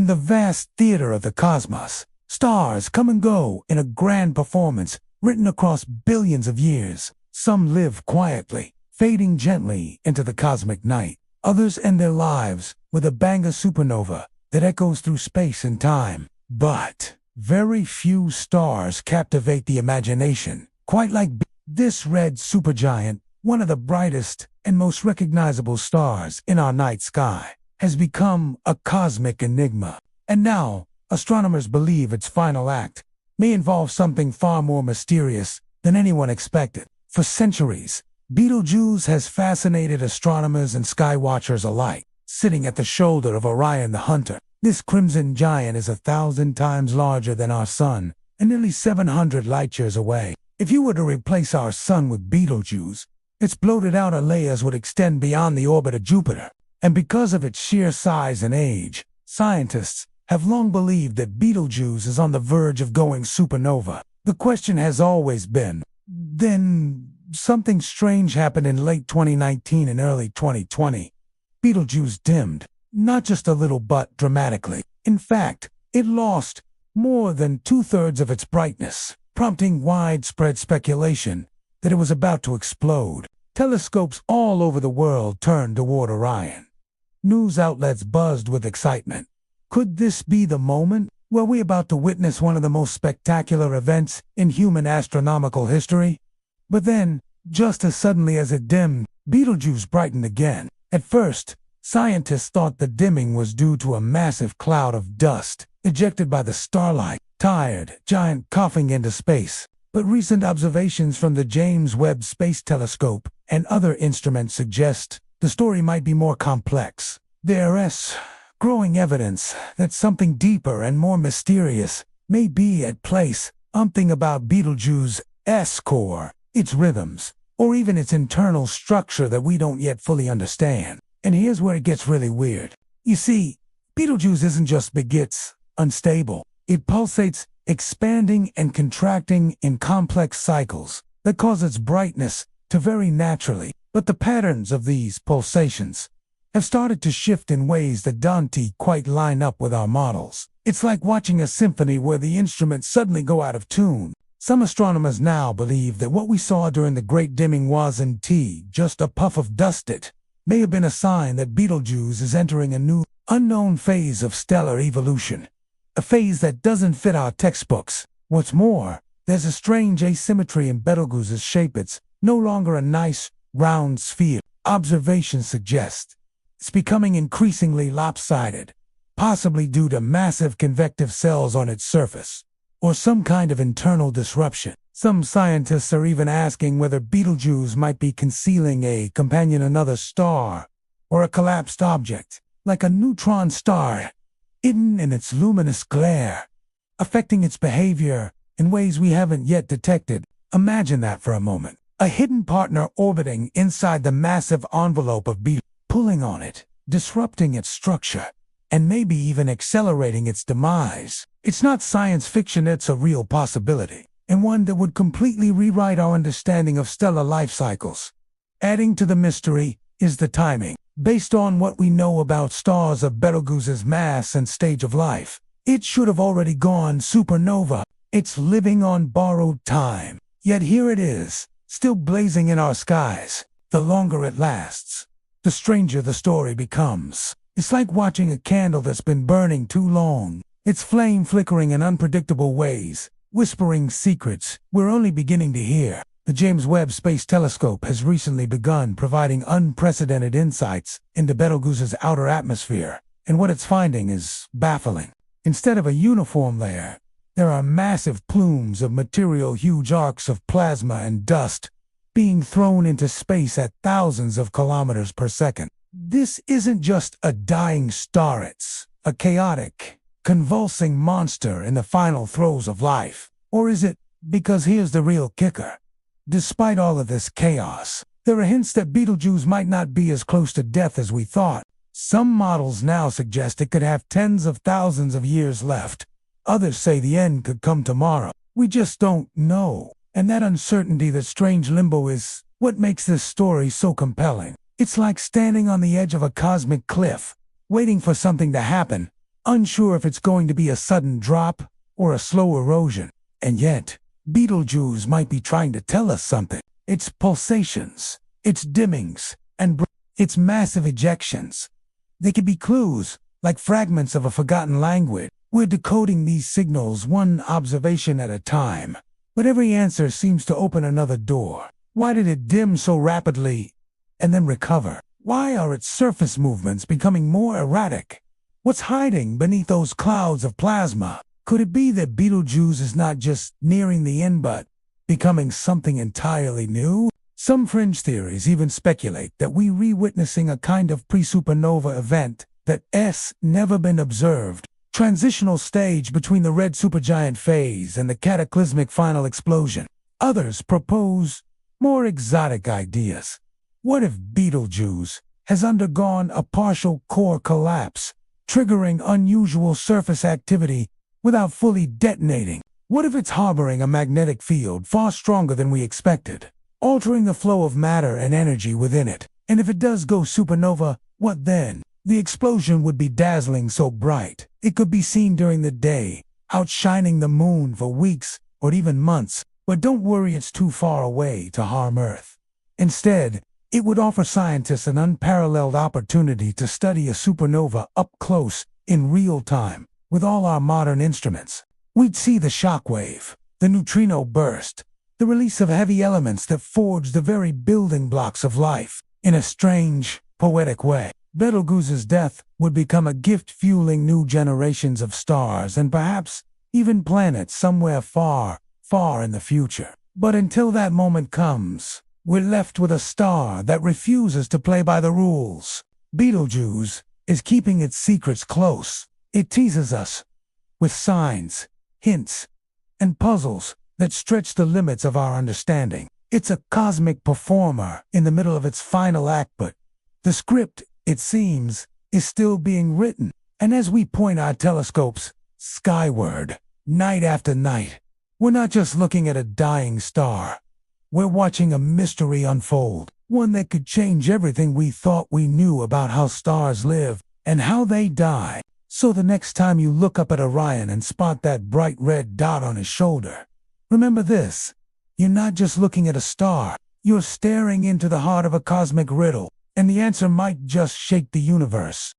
In the vast theater of the cosmos, stars come and go in a grand performance written across billions of years. Some live quietly, fading gently into the cosmic night. Others end their lives with a bang of supernova that echoes through space and time. But very few stars captivate the imagination, quite like this red supergiant, one of the brightest and most recognizable stars in our night sky, has become a cosmic enigma. And now, astronomers believe its final act may involve something far more mysterious than anyone expected. For centuries, Betelgeuse has fascinated astronomers and skywatchers alike. Sitting at the shoulder of Orion the Hunter, this crimson giant is 1,000 times larger than our Sun and nearly 700 light-years away. If you were to replace our Sun with Betelgeuse, its bloated outer layers would extend beyond the orbit of Jupiter. And because of its sheer size and age, scientists have long believed that Betelgeuse is on the verge of going supernova. The question has always been, then something strange happened in late 2019 and early 2020. Betelgeuse dimmed, not just a little but dramatically. In fact, it lost more than 2/3 of its brightness, prompting widespread speculation that it was about to explode. Telescopes all over the world turned toward Orion. News outlets buzzed with excitement. Could this be the moment? Were we about to witness one of the most spectacular events in human astronomical history? But then, just as suddenly as it dimmed, Betelgeuse brightened again. At first, scientists thought the dimming was due to a massive cloud of dust ejected by the starlight, tired giant coughing into space. But recent observations from the James Webb Space Telescope and other instruments suggest the story might be more complex. There is growing evidence that something deeper and more mysterious may be at play. Something about Betelgeuse's core, its rhythms, or even its internal structure that we don't yet fully understand. And here's where it gets really weird. You see, Betelgeuse isn't just begets unstable. It pulsates, expanding and contracting in complex cycles that cause its brightness to vary naturally. But the patterns of these pulsations have started to shift in ways that don't quite line up with our models. It's like watching a symphony where the instruments suddenly go out of tune. Some astronomers now believe that what we saw during the Great Dimming wasn't just a puff of dust. It may have been a sign that Betelgeuse is entering a new, unknown phase of stellar evolution. A phase that doesn't fit our textbooks. What's more, there's a strange asymmetry in Betelgeuse's shape. It's no longer a nice, round sphere. Observations suggest it's becoming increasingly lopsided, possibly due to massive convective cells on its surface, or some kind of internal disruption. Some scientists are even asking whether Betelgeuse might be concealing a companion, another star, or a collapsed object, like a neutron star, hidden in its luminous glare, affecting its behavior in ways we haven't yet detected. Imagine that for a moment. A hidden partner orbiting inside the massive envelope of Betelgeuse, pulling on it, disrupting its structure, and maybe even accelerating its demise. It's not science fiction, it's a real possibility, and one that would completely rewrite our understanding of stellar life cycles. Adding to the mystery is the timing. Based on what we know about stars of Betelgeuse's mass and stage of life, it should have already gone supernova. It's living on borrowed time. Yet here it is, still blazing in our skies. The longer it lasts, the stranger the story becomes. It's like watching a candle that's been burning too long, its flame flickering in unpredictable ways, whispering secrets we're only beginning to hear. The James Webb Space Telescope has recently begun providing unprecedented insights into Betelgeuse's outer atmosphere, and what it's finding is baffling. Instead of a uniform layer, there are massive plumes of material, huge arcs of plasma and dust being thrown into space at thousands of kilometers per second. This isn't just a dying star, it's a chaotic, convulsing monster in the final throes of life. Or is it? Because here's the real kicker. Despite all of this chaos, there are hints that Betelgeuse might not be as close to death as we thought. Some models now suggest it could have tens of thousands of years left. Others say the end could come tomorrow. We just don't know. And that uncertainty, that strange limbo, is what makes this story so compelling. It's like standing on the edge of a cosmic cliff, waiting for something to happen, unsure if it's going to be a sudden drop or a slow erosion. And yet, Betelgeuse might be trying to tell us something. Its pulsations, its dimmings, and its massive ejections. They could be clues, like fragments of a forgotten language. We're decoding these signals one observation at a time, but every answer seems to open another door. Why did it dim so rapidly and then recover? Why are its surface movements becoming more erratic? What's hiding beneath those clouds of plasma? Could it be that Betelgeuse is not just nearing the end but becoming something entirely new? Some fringe theories even speculate that we're re-witnessing a kind of pre-supernova event that's never been observed. Transitional stage between the red supergiant phase and the cataclysmic final explosion. Others propose more exotic ideas. What if Betelgeuse has undergone a partial core collapse, triggering unusual surface activity without fully detonating? What if it's harboring a magnetic field far stronger than we expected, altering the flow of matter and energy within it? And if it does go supernova, what then? The explosion would be dazzling, so bright it could be seen during the day, outshining the moon for weeks or even months. But don't worry, it's too far away to harm Earth. Instead, it would offer scientists an unparalleled opportunity to study a supernova up close in real time with all our modern instruments. We'd see the shockwave, the neutrino burst, the release of heavy elements that forge the very building blocks of life. In a strange, poetic way, Betelgeuse's death would become a gift fueling new generations of stars and perhaps even planets somewhere far, far in the future. But until that moment comes, we're left with a star that refuses to play by the rules. Betelgeuse is keeping its secrets close. It teases us with signs, hints, and puzzles that stretch the limits of our understanding. It's a cosmic performer in the middle of its final act, but the script, it seems, is still being written. And as we point our telescopes skyward, night after night, we're not just looking at a dying star. We're watching a mystery unfold, one that could change everything we thought we knew about how stars live and how they die. So the next time you look up at Orion and spot that bright red dot on his shoulder, remember this: you're not just looking at a star, you're staring into the heart of a cosmic riddle, and the answer might just shake the universe.